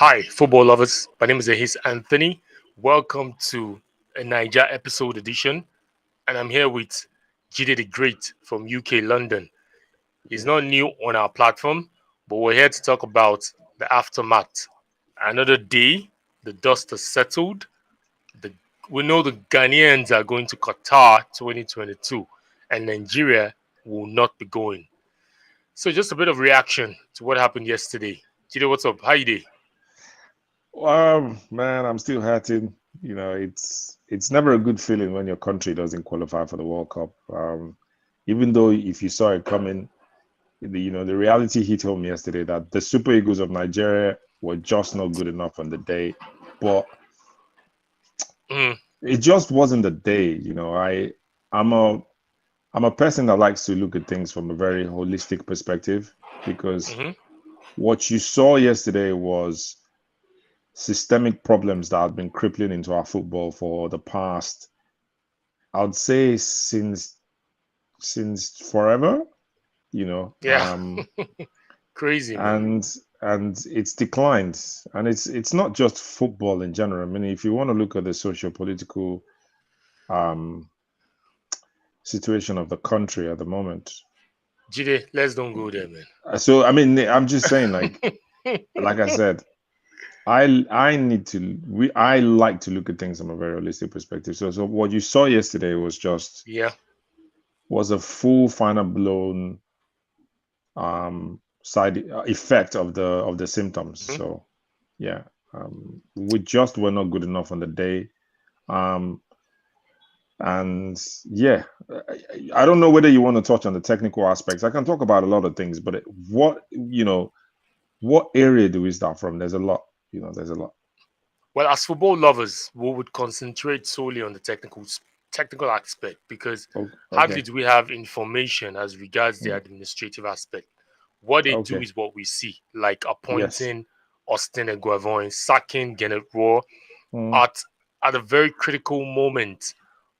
Hi, football lovers. My name is Ahis Anthony. Welcome to a Naija episode edition, and I'm here with Jide the Great from UK London. He's not new on our platform, but we're here to talk about the aftermath. Another day, the dust has settled. The, we know the Ghanaians are going to Qatar 2022, and Nigeria will not be going. So, just a bit of reaction to what happened yesterday. Jide, what's up? How you doing? Man, I'm still hurting. It's never a good feeling when your country doesn't qualify for the World Cup. Even though if you saw it coming, the reality hit home yesterday that the Super Eagles of Nigeria were just not good enough on the day. But Mm, it just wasn't the day. I'm a I'm a person that likes to look at things from a very holistic perspective because hmm what you saw yesterday was systemic problems that have been crippling into our football for the past, I would say since forever, you know, Yeah, crazy, man. and it's declined, and it's not just football in general. I mean, if you want to look at the socio-political um situation of the country at the moment, Jide, let's don't go there, man. so I mean, I'm just saying, like I said, I need to I like to look at things from a very holistic perspective. So what you saw yesterday Yeah. was a full final blown side effect of the symptoms. mhm. So yeah, we just were not good enough on the day. Um, and yeah, I don't know whether you want to touch on the technical aspects. I can talk about a lot of things, but what area do we start from? There's a lot. There's a lot. Well, as football lovers, we would concentrate solely on the technical aspect because hardly Okay. do we have information as regards the Mm, administrative aspect. What they do okay. is what we see, like Yes. appointing Austin Eguavoin, sacking Gennett Rohr Mm, at a very critical moment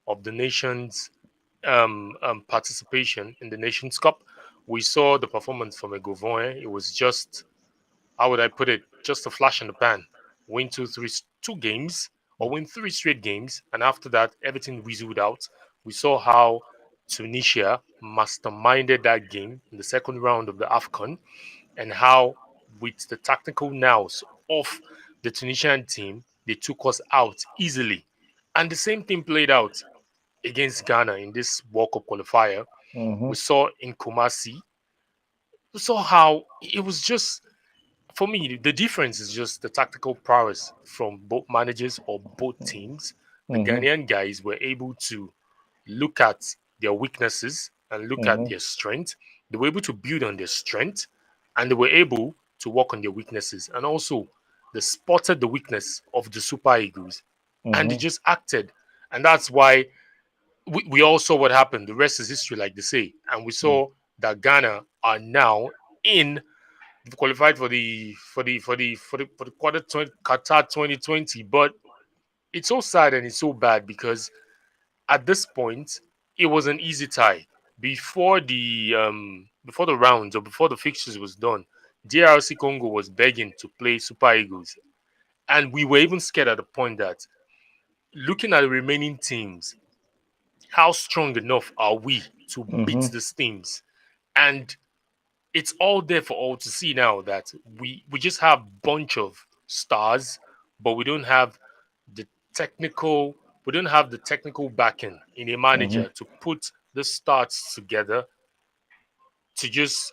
of the nation's participation in the Nations Cup. We saw the performance from Eguavoin. It was just, how would I put it, just a flash in the pan. Win two games, or win three straight games, and after that, everything whistled out. We saw how Tunisia masterminded that game in the second round of the AFCON, and how, with the tactical nous of the Tunisian team, they took us out easily. And the same thing played out against Ghana in this World Cup qualifier. hmm We saw in Kumasi, we saw how it was just, for me, the difference is just the tactical prowess from both managers or both teams. The hmm Ghanaian guys were able to look at their weaknesses and look at hmm their strength. They were able to build on their strength, and they were able to work on their weaknesses. And also, they spotted the weakness of the Super Eagles and they hmm just acted. And that's why we all saw what happened. The rest is history, like they say. And we saw that Ghana are now in, they've qualified for the quarter 20, Qatar 2020. But it's so sad and it's so bad because at this point it was an easy tie before the rounds or before the fixtures was done. DRC Congo was begging to play Super Eagles, and we were even scared at the point that, looking at the remaining teams, how strong enough are we to beat hmm these teams? And it's all there for all to see now that we just have bunch of stars, but the technical we don't have the technical backing in a hmm manager to put the stars together to just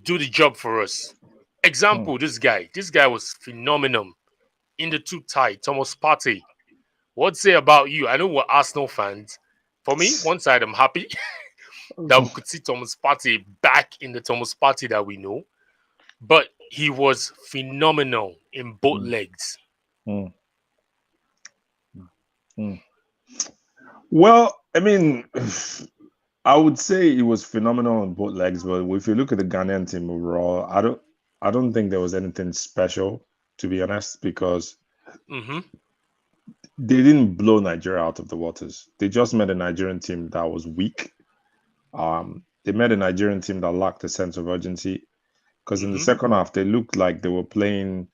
do the job for us. Example, this guy was phenomenal in the two tie, Thomas Partey. What say about you? I know we're Arsenal fans. For me, one side I'm happy that we could see Thomas Partey back in the Thomas Partey that we know, but he was phenomenal in both legs. Mm, mm. Well, I mean, I would say it was phenomenal on both legs, but if you look at the Ghanaian team overall, I don't think there was anything special, to be honest, because Mm-hmm. they didn't blow Nigeria out of the waters. They just met a Nigerian team that was weak. They met a Nigerian team that lacked a sense of urgency. Because in the Mm-hmm. second half, they looked like they were playing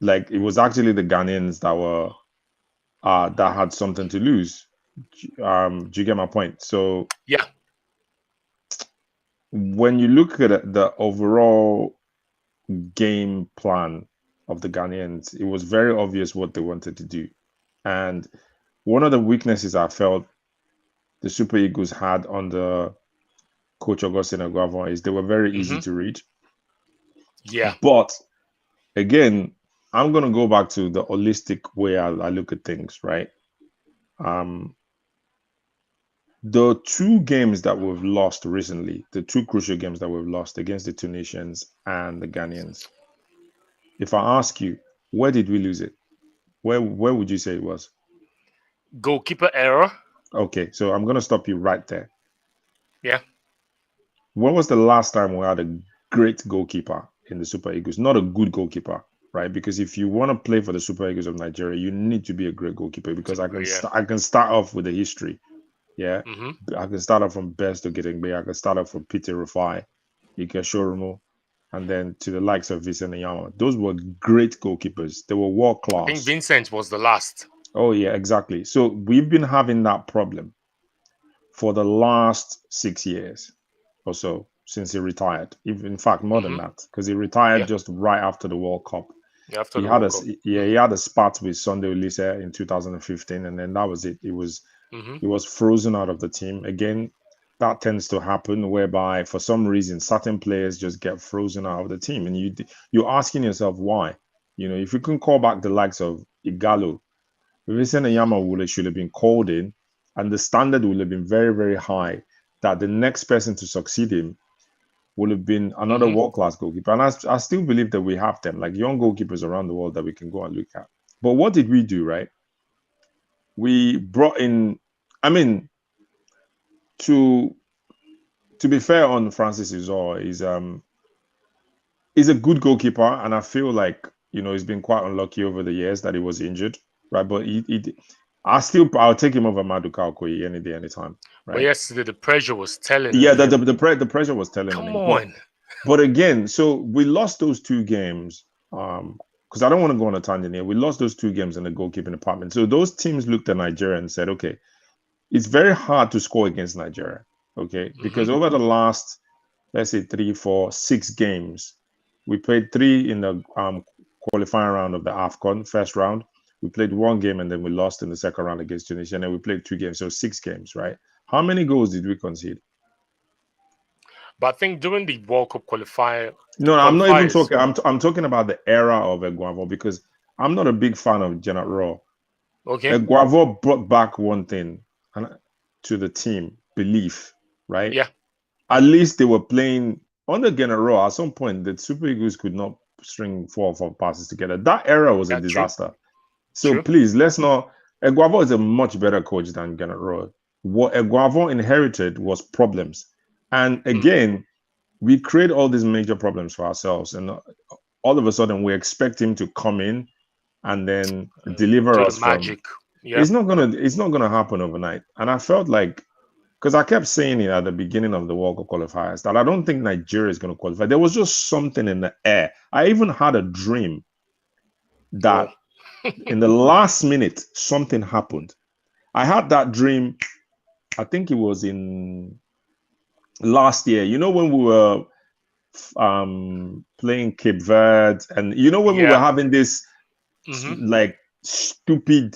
Like it was actually the Ghanaians that were that had something to lose. Do you get my point? So Yeah. when you look at the overall game plan of the Ghanaians, it was very obvious what they wanted to do. And one of the weaknesses I felt the Super Eagles had under Coach Augustine Aguavon is they were very easy Mm-hmm. to read. Yeah. But again, I'm going to go back to the holistic way I look at things, right? Um, the two games that we've lost recently, the two crucial games that we've lost against the Tunisians and the Ghanaians, if I ask you, where did we lose it? Where would you say it was? Goalkeeper error. Okay, so I'm going to stop you right there. Yeah. When was the last time we had a great goalkeeper in the Super Eagles? Not a good goalkeeper, right? Because if you want to play for the Super Eagles of Nigeria, you need to be a great goalkeeper. Because Yeah. I can start off with the history. Yeah, Mm-hmm. I can start off from Best to Getting I can start off from Peter Rufai, Ike Shorumo, and then to the likes of Vincent Nyama. Those were great goalkeepers. They were world I think class. Vincent was the last. Oh yeah, exactly. So we've been having that problem for the last 6 years or so since he retired. In fact, more than Mm-hmm. that, because he retired Yeah. just right after the World Cup. After He the had World a Cup. yeah, he had a spat with Sunday Ulisse in 2015, and then that was it. Mm-hmm. He was frozen out of the team. Again, that tends to happen whereby for some reason certain players just get frozen out of the team, and you're asking yourself why. You know, if you can call back the likes of Igalo, Vincent Nyama would should have been called in, and the standard would have been very, very high that the next person to succeed him would have been another Mm-hmm. world class goalkeeper. And I still believe that we have them, like young goalkeepers around the world that we can go and look at. But what did we do, right? We brought in, I mean, to be fair on Francis Izor, he's a good goalkeeper, and I feel like he's been quite unlucky over the years that he was injured, right? But I'll take him over Maduka Okoye any day, anytime, But right? yesterday the pressure was telling Yeah, on the him. the, the, pre- the pressure was telling on Come him, but on. again, so we lost those two games. Because I don't want to go on a tangent here. We lost those two games in the goalkeeping department. So those teams looked at Nigeria and said, okay, it's very hard to score against Nigeria. Okay, Mm-hmm. because over the last, let's say 3, 4, 6 games, we played three in the qualifying round of the AFCON first round. We played one game and then we lost in the second round against Tunisia. And then we played 2 games, so 6 games, right? How many goals did we concede? But I think during the World Cup No, I'm not even qualifiers. talking. I'm talking about the era of Eguavo because I'm not a big fan of Janet Raw. Okay. Eguavo brought back one thing to the team: belief, right? Yeah. At least they were playing under Raw. At some point, the Super Eagles could not string 4 or 5 passes together. That era was a Yeah. True. disaster. So True. please, let's not. Eguavo is a much better coach than Raw. What Eguavo inherited was problems, and Mm. again, we create all these major problems for ourselves, and all of a sudden we expect him to come in and then deliver Do the us from. magic. Yeah. It's not gonna happen overnight. And I felt like because I kept saying it at the beginning of the World Cup qualifiers that I don't think Nigeria is going to qualify. There was just something in the air. I even had a dream Oh. that in the last minute something happened. I had that dream. I think it was in last year. You know when we were playing Cape Verde, and when we were Yeah. having this Mm-hmm. like stupid,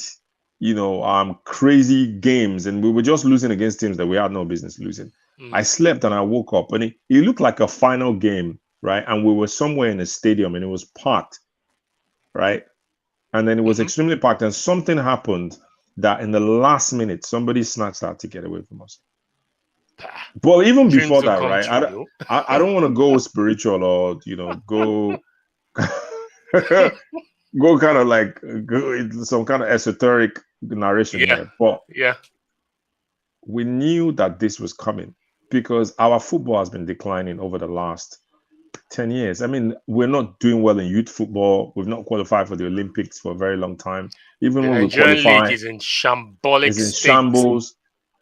crazy games, and we were just losing against teams that we had no business losing. I Mm. slept and I woke up, and it looked like a final game, right? And we were somewhere in a stadium, and it was packed, right? And then it was Mm-hmm. extremely packed, and something happened that in the last minute somebody snatched that ticket away from us. But even Dreams before do that, come right? true, though. I don't want to go spiritual or go go kind of like go into some kind of esoteric narration Yeah. here, but Yeah. we knew that this was coming because our football has been declining over the last 10 years. I mean, we're not doing well in youth football. We've not qualified for the Olympics for a very long time. Even The when we Nigerian league qualify, is in shambolic it's in state. shambles.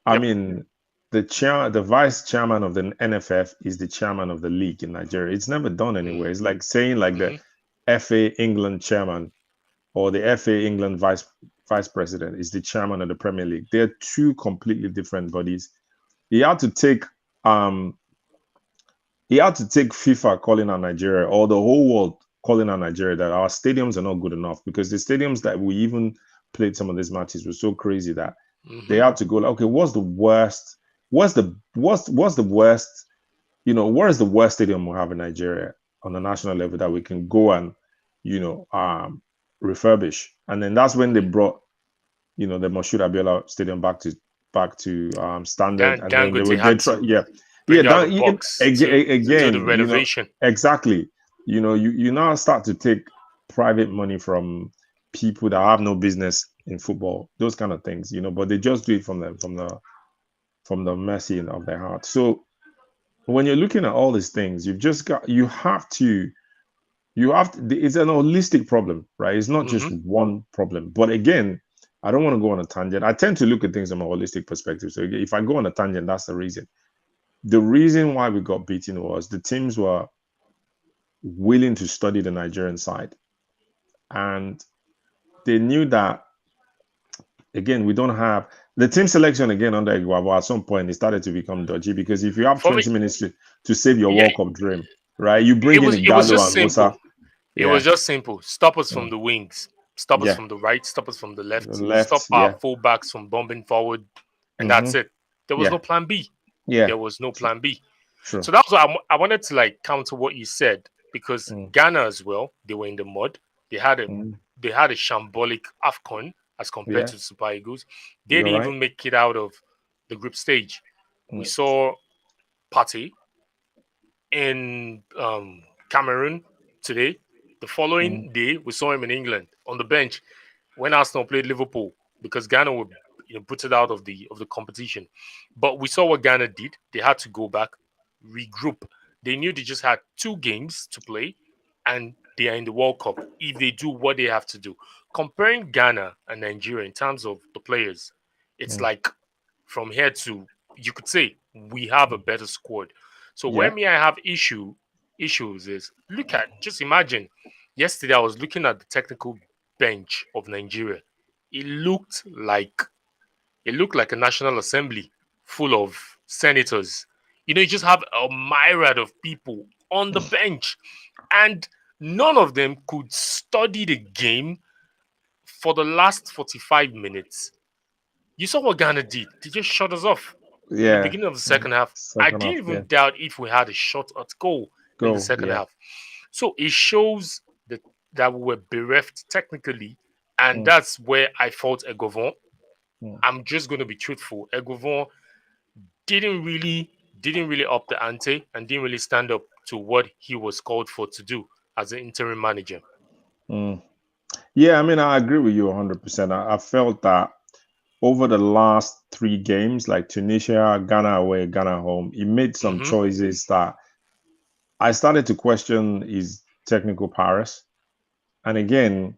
I Yep. mean, the vice chairman of the NFF is the chairman of the league in Nigeria. It's never done Mm. anywhere. It's like saying like the Mm-hmm. FA England chairman or the FA England vice president is the chairman of the Premier League. They're two completely different bodies. He had to take um he had to take FIFA calling on Nigeria or the whole world calling on Nigeria that our stadiums are not good enough, because the stadiums that we even played some of these matches were so crazy that they Hmm. had to go like, okay, what's the worst? What's the worst? Where is the worst stadium we have in Nigeria on the national level that we can go and, you know, um, refurbish? And then that's when they brought, the Moshood Abiola Stadium back to standard, and then Dangote they had try, to yeah, yeah. bring out the box to do the Again, renovation. exactly. You now start to take private money from people that have no business in football, those kind of things, but they just do it from the mercy of their heart. So when you're looking at all these things, it's an holistic problem, right? It's not Hmm. just one problem. But again, I don't want to go on a tangent. I tend to look at things from a holistic perspective. So if I go on a tangent, that's the reason. The reason why we got beaten was the teams were willing to study the Nigerian side. And they knew that, again, we don't have the team selection again under Iguavo. At some point, it started to become dodgy, because if you have For me, 20 minutes to save your yeah, World Cup dream, right? You it bring in was it was Igalo just and Musa. simple. It was Yeah. just simple. Stop us from Mm. the wings. Stop us Yeah. from the right. Stop us from the The left. Stop left. our Yeah. fullbacks from bombing forward, and Mm-hmm. that's it. There was Yeah. no plan B. Yeah. There was no True. plan B. True. So that's what I wanted to like counter what you said, because Mm. Ghana as well, they were in the mud. They had a Mm. they had a shambolic AFCON as compared Yeah. to the Super Eagles. They You're didn't right. even make it out of the group stage. We Mm. saw Partey in Cameroon today. The Mm. following day, we saw him in England on the bench when Arsenal played Liverpool, because Ghana were put it out of the competition. But we saw what Ghana did. They had to go back, regroup. They knew they just had 2 games to play, and they are in the World Cup if they do what they have to do. Comparing Ghana and Nigeria in terms of the players, it's Mm. like from here to, you could say we have a Mm. better squad. So where Yeah. me I have issues is, look at, just imagine, yesterday I was looking at the technical bench of Nigeria. It looked like a national assembly full of senators. You just have a myriad of people on the bench, and none of them could study the game for the last 45 minutes. You saw what Ghana did. They just shut us off in the Yeah. beginning of the Mm. second half. I Second didn't half. Yeah. even doubt if we had a shot at goal in the Go. second Yeah. half. So it shows that we were bereft technically, and Mm. that's where I fault Egovon. Mm. I'm just going to be truthful. Egovon didn't really didn't really up the ante and didn't really stand up to what he was called for to do as an interim manager. Mm. Yeah. I mean, I agree with you 100%. I felt that over the last 3 games, like Tunisia, Ghana away, Ghana home, he made some Hmm. choices that I started to question his technical prowess. And again,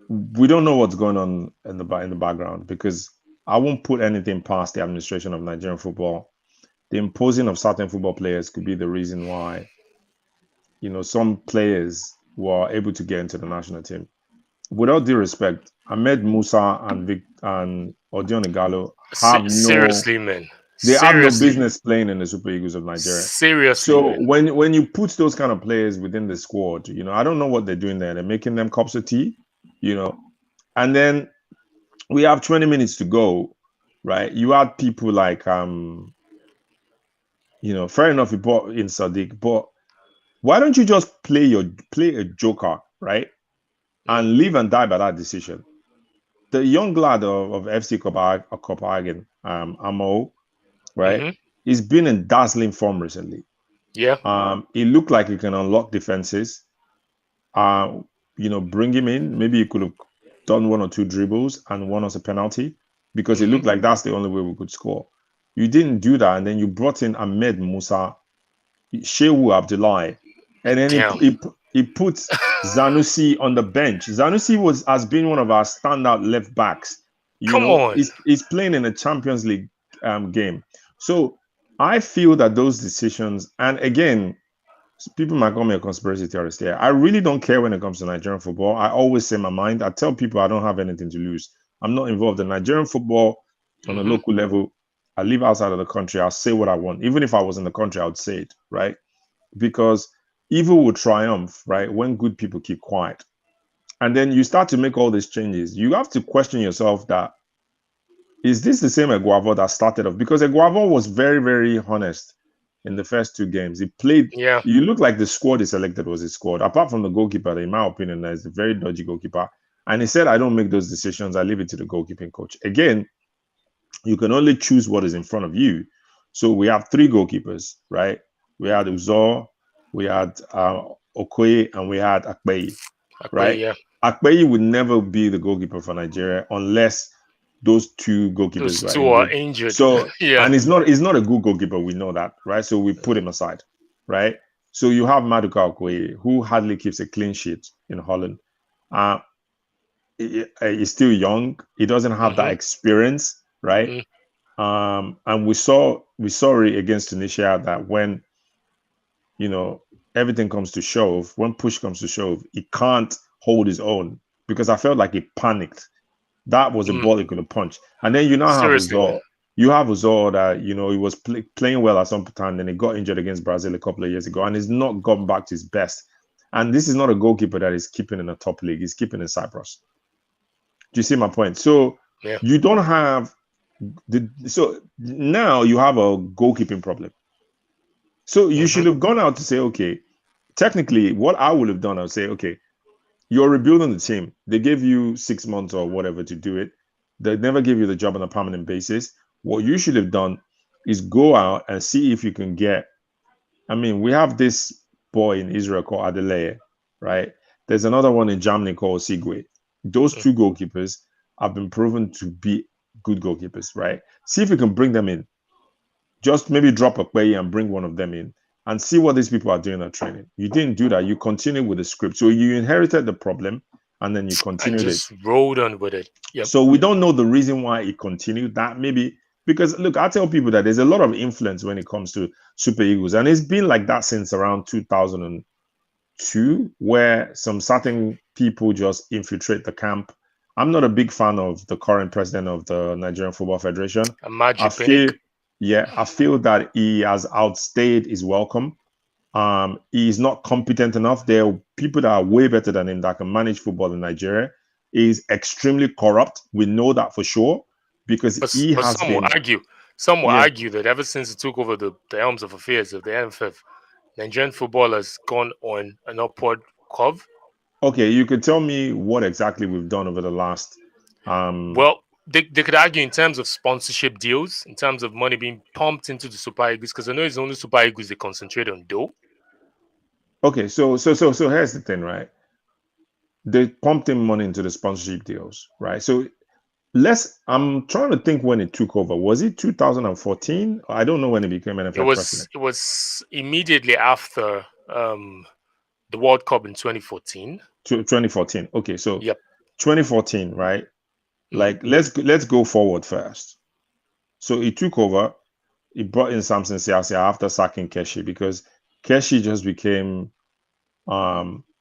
we don't know what's going on in the background, because I won't put anything past the administration of Nigerian football. The imposing of certain football players could be the reason why some players were able to get into the national team. With all due respect, Ahmed Musa and Vic and Odion Igalo Seriously, man. they have no Seriously. business playing in the Super Eagles of Nigeria. Seriously, So man. when you put those kind of players within the squad, I don't know what they're doing there. They're making them cups of tea, you know. And then we have 20 minutes to go, right? You had people like fair enough, you brought in Sadiq, but why don't you just play a joker, right? Mm. And live and die by that decision. The young lad of FC Copenhagen, Amo, right? Hmm. He's been in dazzling form recently. Yeah. He looked like he can unlock defenses. Uh, bring him in. Maybe he could have done 1 or 2 dribbles and won us a penalty, because it Hmm. looked like that's the only way we could score. You didn't do that, and then you brought in Ahmed Musa, Shehu Abdullahi, and then Damn. he put Zanusi on the bench. Zanusi has been one of our standout left backs. Come on. He's playing in a Champions League game. So I feel that those decisions, and again, people might call me a conspiracy theorist here. I really don't care when it comes to Nigerian football. I always say my mind. I tell people I don't have anything to lose. I'm not involved in Nigerian football on a Mm-hmm. local level. I live outside of the country. I'll say what I want. Even if I was in the country, I would say it, right? Because evil will triumph, right? When good people keep quiet. And then you start to make all these changes. You have to question yourself that, is this the same Eguavo that started off? Because Eguavo was very, very honest in the first two games. He played, Yeah. you look like the squad he selected was his squad, apart from the goalkeeper, in my opinion, that is a very dodgy goalkeeper. And he said, I don't make those decisions. I leave it to the goalkeeping coach. Again, you can only choose what is in front of you. So we have three goalkeepers, right? We had Uzor, we had Okoye, and we had Akpeyi, Akpe, right? yeah. Akpeyi would never be the goalkeeper for Nigeria unless those two goalkeepers Those were two are injured. injured. So, Yeah. and he's not a good goalkeeper. We know that, right? So we put him aside, right? So you have Maduka Okoye, who hardly keeps a clean sheet in Holland. Uh, he's still young. He doesn't have that Mm-hmm. experience, right? Mm-hmm. And we saw it against Tunisia that when everything comes to shove, when push comes to shove, he can't hold his own because I felt like he panicked. That was a Mm. ball he could have punched. And then you now have Seriously, man. Uzor. You have Uzor that he was playing well at some time, then he got injured against Brazil a couple of years ago, and he's not gone back to his best. And this is not a goalkeeper that is keeping in a top league. He's keeping in Cyprus. Do you see my point? So Yeah. you don't have so now you have a goalkeeping problem. So you Mm-hmm. should have gone out to say, okay, technically, what I would have done, I would say, okay, you're rebuilding the team. They gave you 6 months or whatever to do it. They never gave you the job on a permanent basis. What you should have done is go out and see if you can get. I mean, we have this boy in Israel called Adeleye, right? There's another one in Germany called Sigwe. Those two goalkeepers have been proven to be good goalkeepers, right? See if you can bring them in. Just maybe drop a play and bring one of them in and see what these people are doing at training. You didn't do that. You continued with the script. So you inherited the problem and then you And continued it. just rolled on with it. Yep. So we don't know the reason why it continued. That maybe because look, I tell people that there's a lot of influence when it comes to Super Eagles, and it's been like that since around 2002, where some certain people just infiltrate the camp. I'm not a big fan of the current president of the Nigerian Football Federation. I Imagine feel, Pinnick. yeah, I feel that he has outstayed his welcome. He's not competent enough. There are people that are way better than him that can manage football in Nigeria. He's extremely corrupt. We know that for sure because he But has been, some will yeah. argue that ever since he took over the helms of affairs of the NFF, Nigerian football has gone on an upward curve. Okay, you could tell me what exactly we've done over the last. Um, Well, they could argue in terms of sponsorship deals, in terms of money being pumped into the Super Eagles, because I know it's only Super Eagles they concentrate on, though. okay, so here's the thing, right? They pumped in money into the sponsorship deals, right? So I'm trying to think when it took over. Was it 2014? I don't know when he became NFF president. It was immediately after the World Cup in 2014. 2014. Okay, so Yep. 2014, right? Mm, Like let's go forward first. So he took over. He brought in Samson Siasia after sacking Keshi because Keshi just became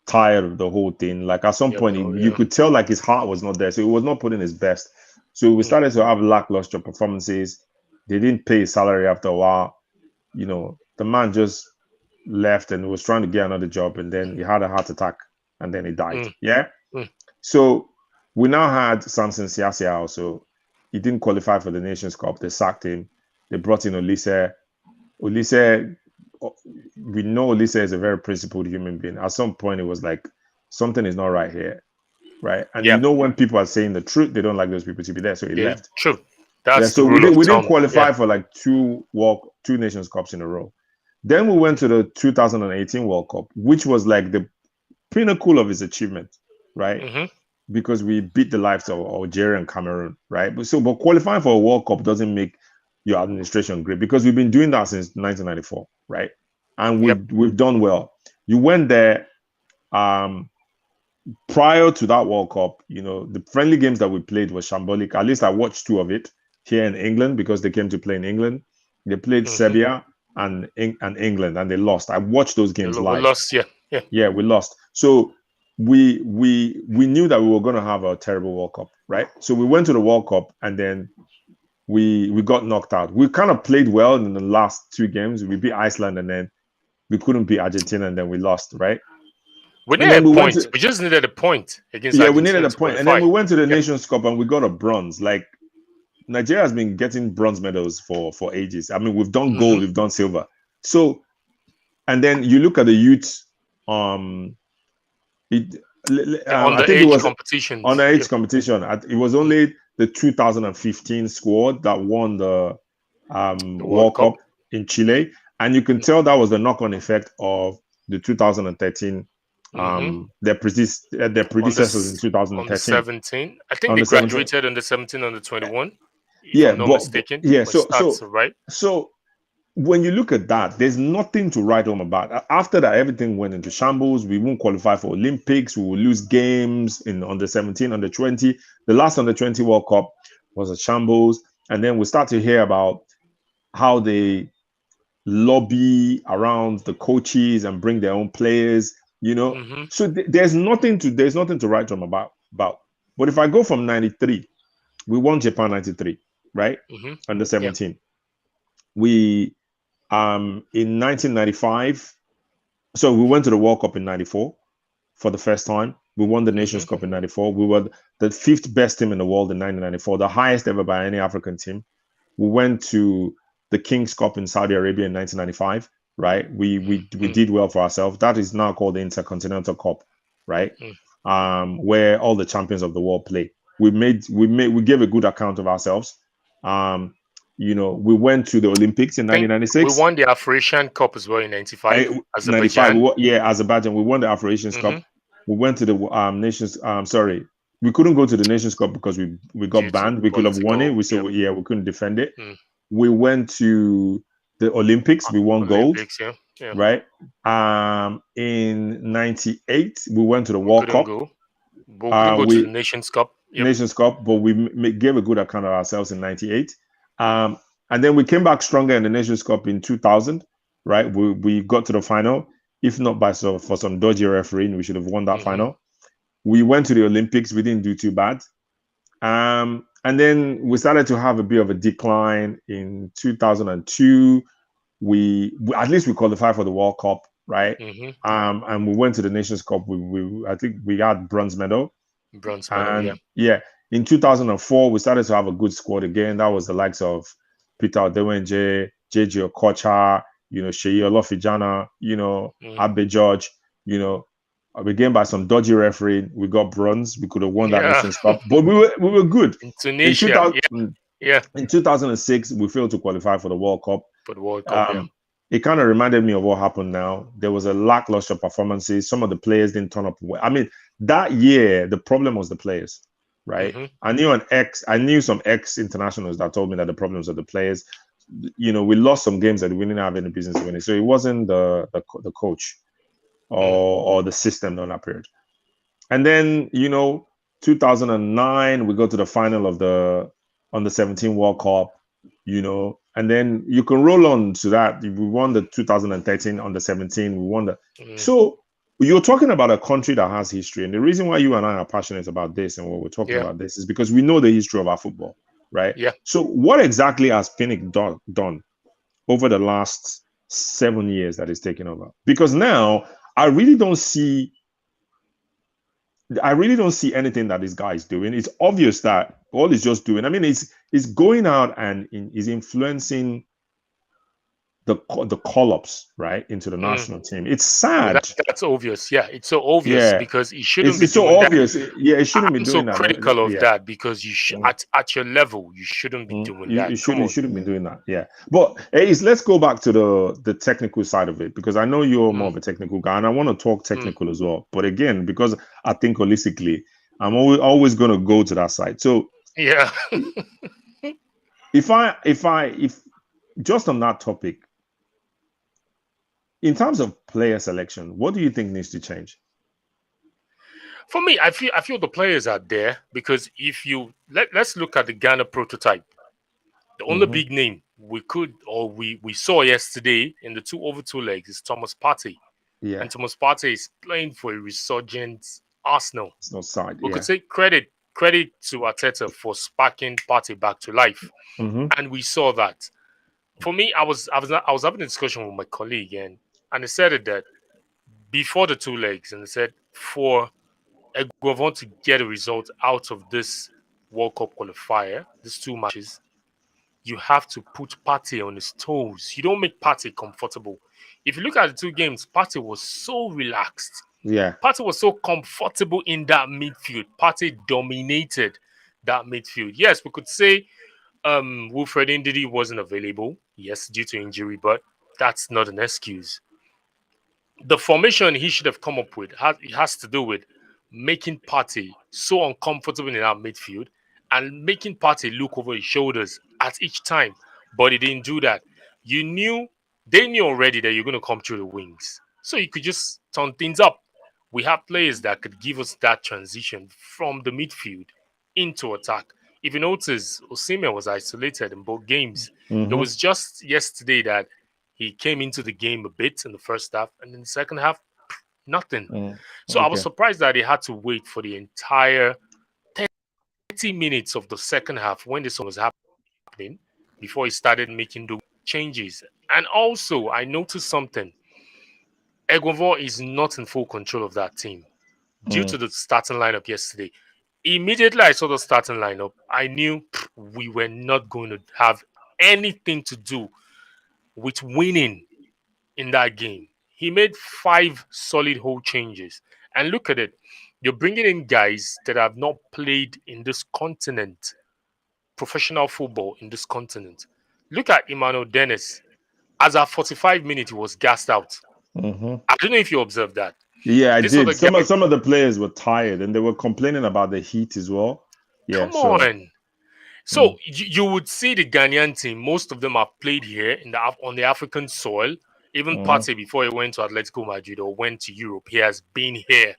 tired of the whole thing. Like at some yep. point, Oh, you yeah. could tell like his heart was not there, so he was not putting his best. So we Mm, started to have lackluster performances. They didn't pay his salary after a while. The man just left and was trying to get another job, and then he had a heart attack, and then he died. mm, Yeah. mm, So we now had Samson Siasia also. He didn't qualify for the Nations Cup. They sacked him. They brought in Olise. Olise, we know Olise is a very principled human being. At some point, it was like something is not right here, right? And yeah. when people are saying the truth, they don't like those people to be there, so he Yeah. left. True. Yeah, That's the so we rule didn't of we didn't thumb. Yeah. qualify for like two Nations Cups in a row. Then we went to the 2018 World Cup, which was like the pinnacle of his achievement, right? Mm-hmm. Because we beat the likes of Algeria and Cameroon, right? But qualifying for a World Cup doesn't make your administration great because we've been doing that since 1994, right? And Yep. we've done well. You went there prior to that World Cup. The friendly games that we played was shambolic. At least I watched two of it here in England because they came to play in England. They played Mm-hmm. Serbia and England, and they lost. I watched those games We live. lost. Yeah, yeah. Yeah, we lost. So we knew that we were going to have a terrible World Cup, right? So we went to the World Cup, and then we got knocked out. We kind of played well in the last two games. We beat Iceland, and then we couldn't beat Argentina, and then we lost, right? We And needed then a we went point. to, We just needed a point against yeah, we needed Argentina a to point, and then qualify. we went to the Yeah. Nations Cup, and we got a bronze. Like, Nigeria has been getting bronze medals for ages. I mean, we've done gold, we've done silver. So, and then you look at the youth, it, The I think it underage was competitions. Yeah. underage competition. It was only the 2015 squad that won the The World World Cup. Cup in Chile, and you can tell that was the knock-on effect of the 2013 their On predecessors in the 2013 17. I think on they the 17. graduated on the 17 on the 21, if Yeah, I'm not mistaken. yeah, But stats are right. so when you look at that, there's nothing to write home about. After that, everything went into shambles. We won't qualify for Olympics. We will lose games in under 17, under 20. The last under 20 World Cup was a shambles. And then we start to hear about how they lobby around the coaches and bring their own players, you know. So there's nothing to write home about. But if I go from 93, we won Japan 93, right? Under Yeah. 17. We in 1995, so we went to the World Cup in 94 for the first time. We won the Nations Cup in 94. We were the fifth best team in the world in 1994, the highest ever by any African team. We went to the King's Cup in Saudi Arabia in 1995, right? We did well for ourselves. That is now called the Intercontinental Cup, right? Where all the champions of the world play. We gave a good account of ourselves. We went to the Olympics in I think we 1996. won the Afro-Asian Cup as well in 95, 95, Azerbaijan. Azerbaijan. We won the Afro Asians Cup. We went to the Nations. Sorry, we couldn't go to the Nations Cup because we Due got to banned. We could have won it. political, We said, we couldn't defend it. Mm. We went to the Olympics. We won gold, Olympics, yeah. Yeah. right? In '98, we went to the We World couldn't Cup. go. But we couldn't go to the We Nations Cup. Yep. Nations Cup, but we gave a good account of ourselves in '98. And then we came back stronger in the Nations Cup in 2000, right? We got to the final. If not for some dodgy refereeing, we should have won that final. We went to the Olympics. We didn't do too bad. And then we started to have a bit of a decline in 2002. We at least we qualified for the World Cup, right? And we went to the Nations Cup. I think we got bronze medal. Bronze medal, yeah. And yeah, in 2004, we started to have a good squad again. That was the likes of Peter Odewenje, JJ Okocha, Sheyi Olofijana, Abe George, we gained by some dodgy refereeing. We got bronze. We could have won that Nations Cup, but we were good. In Tunisia, yeah. In 2006, we failed to qualify for the World Cup. For the World Cup, yeah. It kind of reminded me of what happened now. There was a lackluster performances. Some of the players didn't turn up well. I mean, that year, the problem was the players, right? I knew some ex-internationals that told me that the problems are the players. We lost some games that we didn't have any business winning. So it wasn't the coach or the system during that period. And then, 2009, we go to the final of the under 17 World Cup, and then you can roll on to that. We won the 2013 under 17. We won the. So you're talking about a country that has history. And the reason why you and I are passionate about this and what we're talking about this is because we know the history of our football, right? Yeah. So what exactly has Pinnick done over the last 7 years that he's taken over? Because now I really don't see anything that this guy is doing. It's obvious that all he's just doing. I mean, he's going out and he's influencing the call-ups, right, into the national team. It's sad. That's obvious. Yeah, it's so obvious because he shouldn't be so doing obvious. that. Yeah, it shouldn't be I'm doing so that. critical of that because you at your level, you shouldn't be doing that. You shouldn't be doing that. Yeah, but let's go back to the technical side of it because I know you're more of a technical guy, and I want to talk technical as well. But again, because I think holistically, I'm always going to go to that side. So yeah, if just on that topic, in terms of player selection, what do you think needs to change? For me, I feel the players are there because if you let's look at the Ghana prototype, the only big name we could, or we saw yesterday in the two over two legs is Thomas Partey. Yeah, And Thomas Partey is playing for a resurgent Arsenal. it's not side. We could Yeah. say credit to Arteta for sparking Partey back to life. Mm-hmm. And we saw that. For me, I was having a discussion with my colleague, and they said it that before the two legs, and they said for Eguavon to get a result out of this World Cup qualifier, these two matches, you have to put Partey on his toes. You don't make Partey comfortable. If you look at the two games, Partey was so relaxed. Yeah. Partey was so comfortable in that midfield. Partey dominated that midfield. Yes, we could say Wilfred Ndidi wasn't available. Yes, due to injury, but that's not an excuse. The formation he should have come up with it has to do with making Partey so uncomfortable in that midfield and making Partey look over his shoulders at each time. But he didn't do that. You knew They knew already that you're going to come through the wings, so you could just turn things up. We have players that could give us that transition from the midfield into attack. If you notice, Osimhen was isolated in both games. It Mm-hmm. was just yesterday that he came into the game a bit in the first half, and in the second half, nothing. Mm. So I was Okay. surprised that he had to wait for the entire 30 minutes of the second half when this was happening before he started making the changes. And also, I noticed something. Eguavoen is not in full control of that team due Mm. to the starting lineup yesterday. Immediately I saw the starting lineup, I knew we were not going to have anything to do with winning in that game. He made five solid whole changes. And look at it. You're bringing in guys that have not played in this continent, professional football in this continent. Look at Emmanuel Dennis. As at 45 minutes, he was gassed out. Mm-hmm. I don't know if you observed that. Yeah, I This other did. guy, Some of the players were tired and they were complaining about the heat as well. Yeah, come so on. So mm, you would see the Ghanaian team. Most of them have played here on the African soil. Even mm, Partey, before he went to Atletico Madrid or went to Europe, he has been here.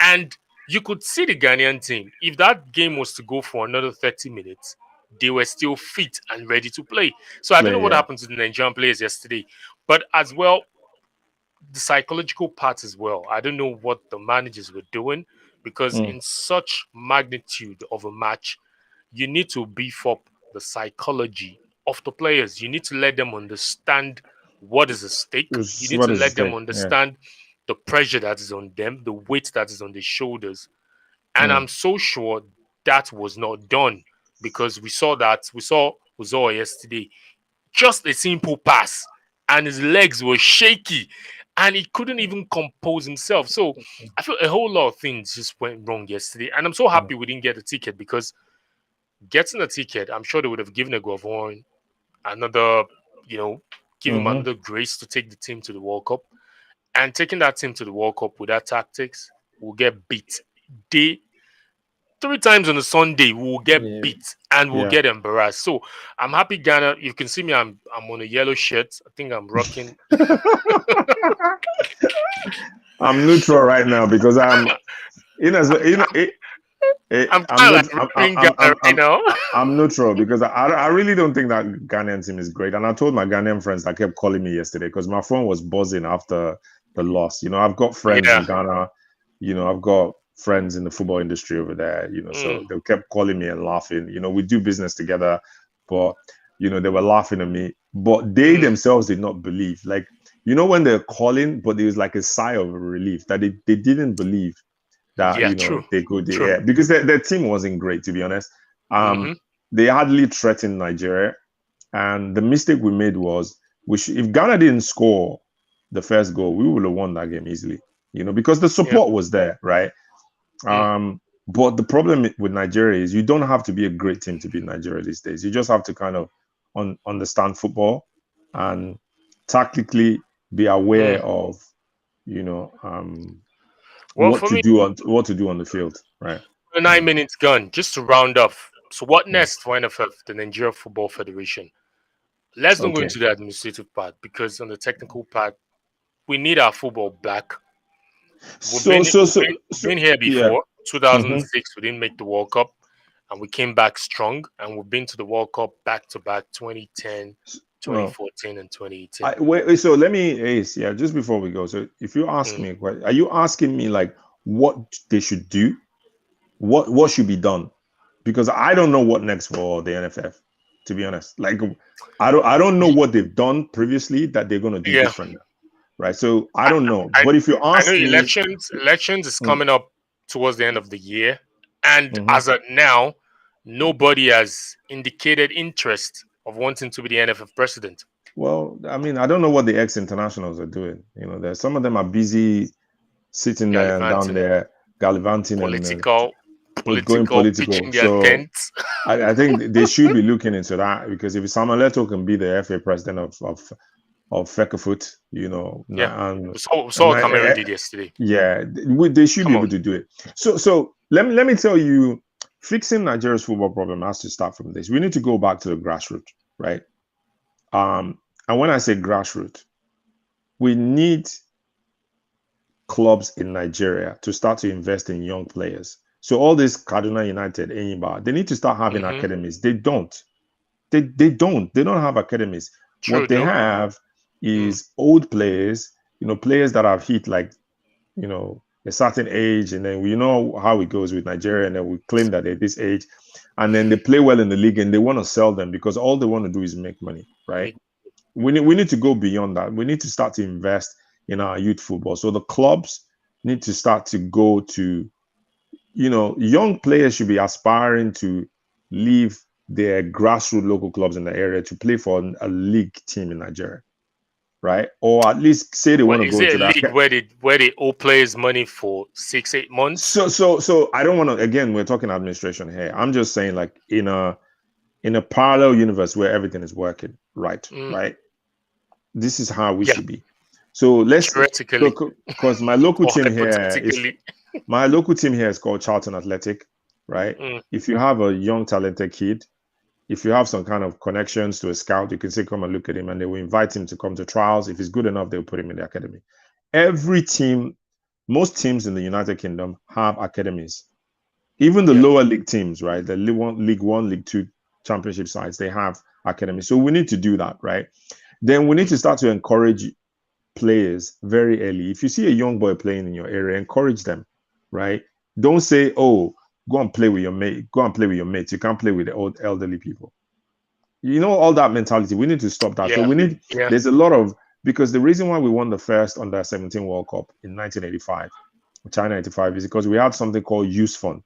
And you could see the Ghanaian team. If that game was to go for another 30 minutes, they were still fit and ready to play. So I don't know play, what yeah. happened to the Nigerian players yesterday, but as well, the psychological part as well. I don't know what the managers were doing because Mm, in such magnitude of a match, you need to beef up the psychology of the players. You need to let them understand what is at stake. You need what to is the let them stake? Yeah. understand the pressure that is on them, the weight that is on their shoulders. And Mm, I'm so sure that was not done because we saw Uzor yesterday. Just a simple pass, and his legs were shaky, and he couldn't even compose himself. So I feel a whole lot of things just went wrong yesterday, and I'm so mm, happy we didn't get a ticket because getting a ticket, I'm sure they would have given a Govon another, you know, give him mm-hmm. another grace to take the team to the World Cup. And taking that team to the World Cup with that tactics, we'll get beat. They three times on a Sunday, we will get Yeah. beat and we'll Yeah. get embarrassed. So I'm happy Ghana. You can see me. I'm on a yellow shirt. I think I'm rocking. I'm neutral right now because I'm in as I'm, you know. I'm, I'm I'm kind of not. like repping Ghana right now. I'm neutral because I really don't think that Ghanaian team is great. And I told my Ghanaian friends that kept calling me yesterday because my phone was buzzing after the loss. I've got friends in Yeah. Ghana. I've got friends in the football industry over there. So Mm, they kept calling me and laughing. We do business together, but they were laughing at me. But they mm. themselves did not believe. Like when they're calling, but there was like a sigh of relief that they didn't believe that Yeah. True. they could, True. yeah, because their team wasn't great, to be honest. Mm-hmm. They hardly threatened Nigeria, and the mistake we made was if Ghana didn't score the first goal, we would have won that game easily, because the Yeah. support was there, right? Mm, But the problem with Nigeria is you don't have to be a great team to beat Nigeria these days. You just have to kind of understand football and tactically be aware mm. of you know um, Well, for me, what to do on the field, right? the Mm. 9 minutes gone. Just to round off. So what Mm. next for NFF, the Nigeria Football Federation? Let's not go Okay. into the administrative part because on the technical part, we need our football back. We've So been so we've so been, we've so been here yeah. before. Hmm. 2006, we didn't make the World Cup. and we came back strong, and we've been to the World Cup back to back 2010, Well, 2014, and 2018. so let me, Ace, yeah, just before we go. So if you ask Mm. me a question, are you asking me like what they should do? What should be done? Because I don't know what next for the NFF, to be honest. Like I don't know what they've done previously that they're gonna do Yeah, different, right? So I I, don't know. I But if you I know ask me, elections is mm, coming up towards the end of the year, and mhm. as of now, nobody has indicated interest of wanting to be the NFF president. Well, I mean, I don't know what the ex internationals are doing. There's some of them are busy sitting there and down Gallivanting, there gallivanting and political, going pitching political. their So tents. I think they should be looking into that because if Samuel Leto can be the FA president of Feckerfoot, Yeah, and, we saw and what Cameroon did yesterday. yeah, they should be Come able on. to do it. So let me tell you, fixing Nigeria's football problem has to start from this. We need to go back to the grassroots, right? And when I say grassroots, we need clubs in Nigeria to start to invest in young players. So all this Kaduna United, Enyimba, they need to start having Hmm. academies. They don't. They don't have academies. True What they though. have Mm. is old players, players that have hit like, a certain age, and then we know how it goes with Nigeria, and then we claim that they're this age, and then they play well in the league, and they want to sell them because all they want to do is make money, right? Make- We need to go beyond that. We need to start to invest in our youth football. So the clubs need to start to go to, young players should be aspiring to leave their grassroots local clubs in the area to play for a league team in Nigeria, right? Or at least say they want What to is go it? A into that. league where they owe players money for 6, 8 months? So I don't want to. Again, we're talking administration here. I'm just saying, like in a parallel universe where everything is working right, Mm. right. This is how we Yeah, should be. So let's, theoretically because my local or team here is hypothetically. called Charlton Athletic, right? Mm. If you have a young talented kid, if you have some kind of connections to a scout, you can say come and look at him, and they will invite him to come to trials. If he's good enough, they'll put him in the academy. Every team, most teams in the United Kingdom have academies. Even the Yeah. lower league teams, right? The League One, League Two championship sides, they have academies. So we need to do that, right? Then we need Mm. to start to encourage players very early. If you see a young boy playing in your area, encourage them, right? Don't say, "Oh, go and play with your mate. Go and play with your mates. You can't play with the old elderly people." All that mentality. We need to stop that. So Yeah. we need. Yeah. There's a lot of, because the reason why we won the first under 17 World Cup in 1985, China 85, is because we had something called Youth Fund,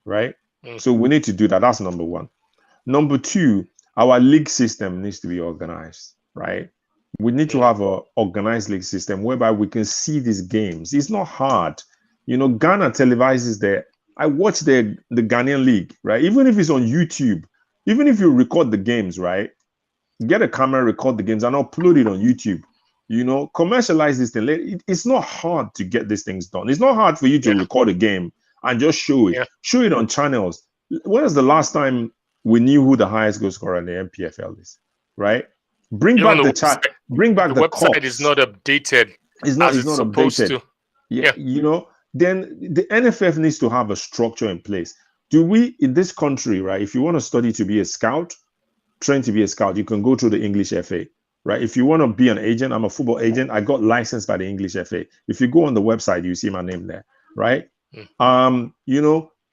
right? Mm. So we need to do that. That's number one. Number two, our league system needs to be organized, right? We need to Mm. have a organized league system whereby we can see these games. It's not hard. Ghana televises the. I watch the Ghanaian league, right? Even if it's on YouTube, even if you record the games, right? Get a camera, record the games, and upload it on YouTube. Commercialize this thing. It's not hard to get these things done. It's not hard for you to Yeah. record a game and just show it. Yeah. Show it on channels. When was the last time we knew who the highest goal scorer in the MPFL is? Right? Bring Even back the chat. Bring back the the website is cups. not updated It's not. as It's it's not supposed updated. to. Yeah. Yeah. Then the NFF needs to have a structure in place. Do we in this country, right? If you want to study to be a scout, train to be a scout, you can go through the English FA, right? If you want to be an agent, I'm a football agent. I got licensed by the English FA. If you go on the website, you see my name there, right? Mm.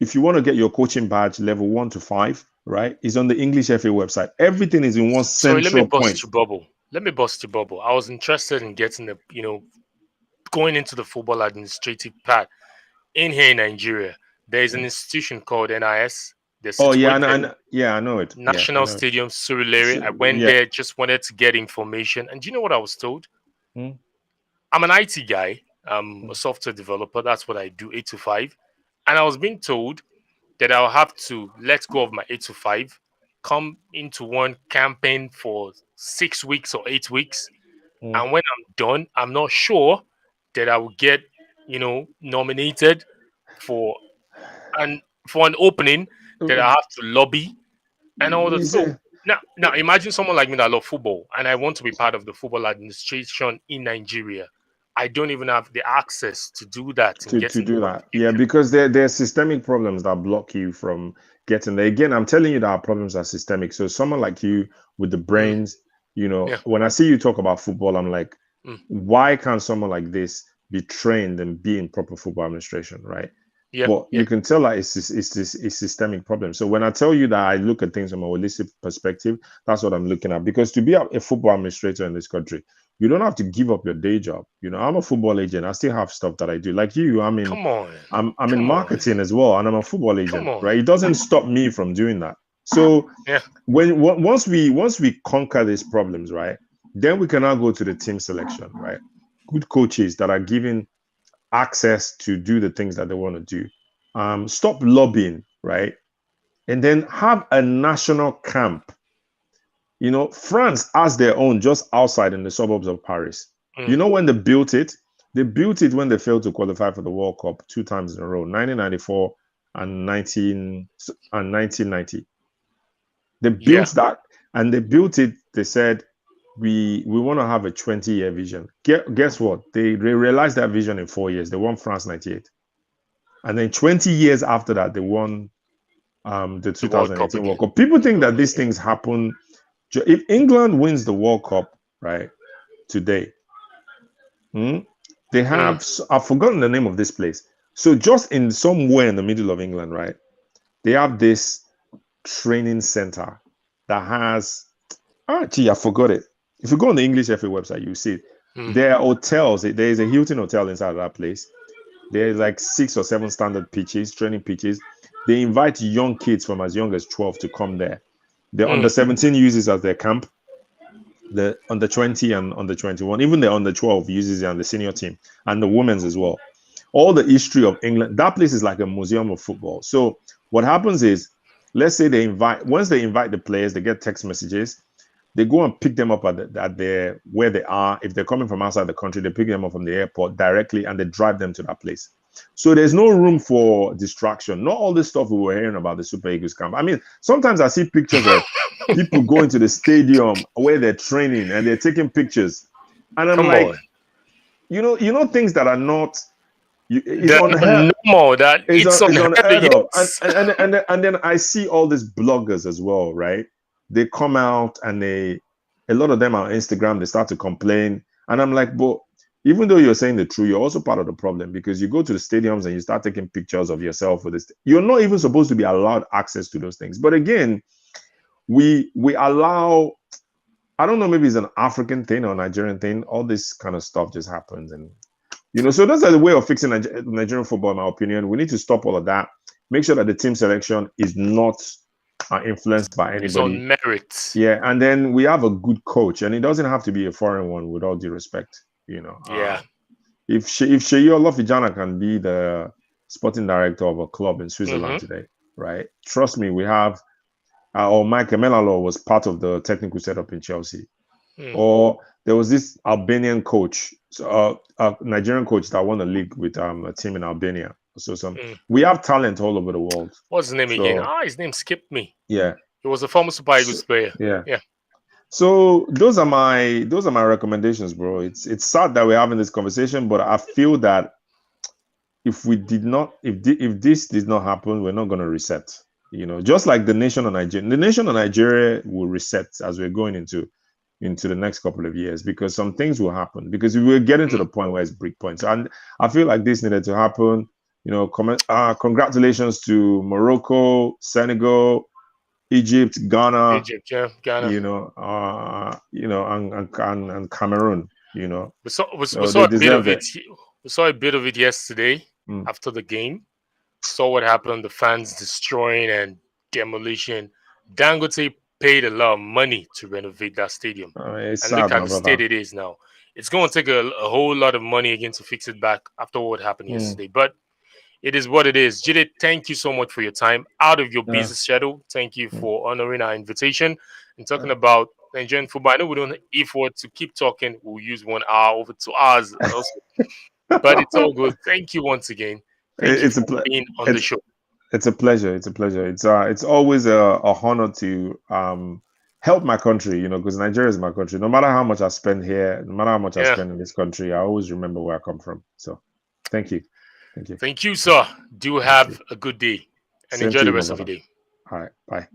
If you want to get your coaching badge level 1 to 5, right, is on the English FA website. Everything is in one Sorry, let me central bust point. your bubble. Let me bust your bubble. I was interested in getting going into the football administrative part in here in Nigeria. There is an institution called NIS. They're Oh yeah, situated yeah, I know it. Yeah, I National know it. Stadium, Surulere. I went Yeah. there, just wanted to get information. And do you know what I was told? Mm, I'm an IT guy. I'm a mm, software developer. That's what I do, 8 to 5. And I was being told that I'll have to let go of my 8 to 5, come into one campaign for 6 weeks or 8 weeks. mm. And when I'm done, I'm not sure that I will get, nominated for an opening that I have to lobby and all that. You So say, now imagine someone like me that love football and I want to be part of the football administration in Nigeria. I don't even have the access to do that and to getting the do that. Yeah, qualification. because there are systemic problems that block you from getting there. Again, I'm telling you that our problems are systemic. So someone like you with the Mm, brains, yeah. when I see you talk about football, I'm like, Mm, why can't someone like this be trained and be in proper football administration, right? yeah. But Yeah. you can tell that it's a systemic problem. So when I tell you that I look at things from a holistic perspective, that's what I'm looking at. Because to be a football administrator in this country, you don't have to give up your day job. I'm a football agent. I still have stuff that I do. Like you, Come on. I'm in Come on. marketing as well, and I'm a football Come agent, on. right? It doesn't stop me from doing that. So Yeah. once we conquer these problems, right, then we can now go to the team selection, right? Good coaches that are given access to do the things that they want to do. Stop lobbying, right? And then have a national camp. France has their own just outside in the suburbs of Paris. Mm, When they built it? They built it when they failed to qualify for the World Cup two times in a row, 1994 and 1990. They built yeah. that, and they built it. They said we want to have a 20-year vision. Guess what? They realized that vision in 4 years. They won France 98. And then 20 years after that, they won the The World Cup 2018 World again. Cup. People think that these things happen. If England wins the World Cup, right, today, hmm, they Mm, have, I've forgotten the name of this place. So just in somewhere in the middle of England, right, they have this training center that has, I forgot it. If you go on the English FA website, you see it. mm, There are hotels. There is a Hilton hotel inside of that place. There's like 6 or 7 standard pitches, training pitches. They invite young kids from as young as 12 to come there. The under mm, 17 uses as their camp. The under 20 and under 21, even the under 12 uses it on the senior team and the women's as well. All the history of England, that place is like a museum of football. So what happens is, let's say once they invite the players, they get text messages. They go and pick them up at their where they are. If they're coming from outside the country, they pick them up from the airport directly and they drive them to that place. So there's no room for distraction. Not all this stuff we were hearing about the Super Eagles camp. I mean, sometimes I see pictures of people going to the stadium where they're training and they're taking pictures, and I'm come on. like, things that are not. It's They're unheard. not normal. That it's It's unheard of. unheard of, and Yes. then I see all these bloggers as well, right? They come out and a lot of them are on Instagram. They start to complain, and I'm like, but even though you're saying the truth, you're also part of the problem because you go to the stadiums and you start taking pictures of yourself with this. You're not even supposed to be allowed access to those things. But again, we allow. I don't know, maybe it's an African thing or Nigerian thing. All this kind of stuff just happens, and so that's the way of fixing Nigerian football, in my opinion. We need to stop all of that. Make sure that the team selection is not influenced by It's anybody. on merit. Yeah, and then we have a good coach, and it doesn't have to be a foreign one. With all due respect, Yeah. if Sheyi Olofijana can be the sporting director of a club in Switzerland Mm-hmm. today, right? Trust me, we have. Or Mike Emenalo was part of the technical setup in Chelsea. Mm. Or there was this Albanian coach, a Nigerian coach that won a league with a team in Albania. So Mm. we have talent all over the world. What's his name again? So His name skipped me. yeah, He was a former Super so, Eagles player. yeah. Yeah. So those are my recommendations, bro. It's sad that we're having this conversation, but I feel that if we did not, if this did not happen, we're not going to reset. Just like the nation of Nigeria will reset as we're going into the next couple of years because some things will happen because we will get into Mm. the point where it's break points. And I feel like this needed to happen. Congratulations to Morocco, Senegal, Egypt, Ghana, Egypt, yeah, Ghana. and Cameroon. We So saw they a bit of deserve it. it. We saw a bit of it yesterday Mm. after the game. Saw what happened. The fans destroying and demolition. Dangote paid a lot of money to renovate that stadium, It's and look sad, at my the state brother. it is now. It's going to take a whole lot of money again to fix it back after what happened Mm. yesterday. But it is what it is. Jide, thank you so much for your time out of your Yeah. busy schedule. Thank you Mm. for honoring our invitation and talking Yeah. about Nigerian football. I know we don't, if we were to keep talking, we'll use 1 hour over 2 hours also. But it's all good. Thank you once again. Thank you It's a for ple- being on the it's show. it's a pleasure. It's a pleasure. It's always a honor to help my country, because Nigeria is my country. No matter how much I spend here, no matter how much I Yeah. spend in this country, I always remember where I come from. So, thank you, thank you, Thank you, sir. Do thank you. have a good day and Same enjoy to the you, my rest of your brother. day. All right, bye.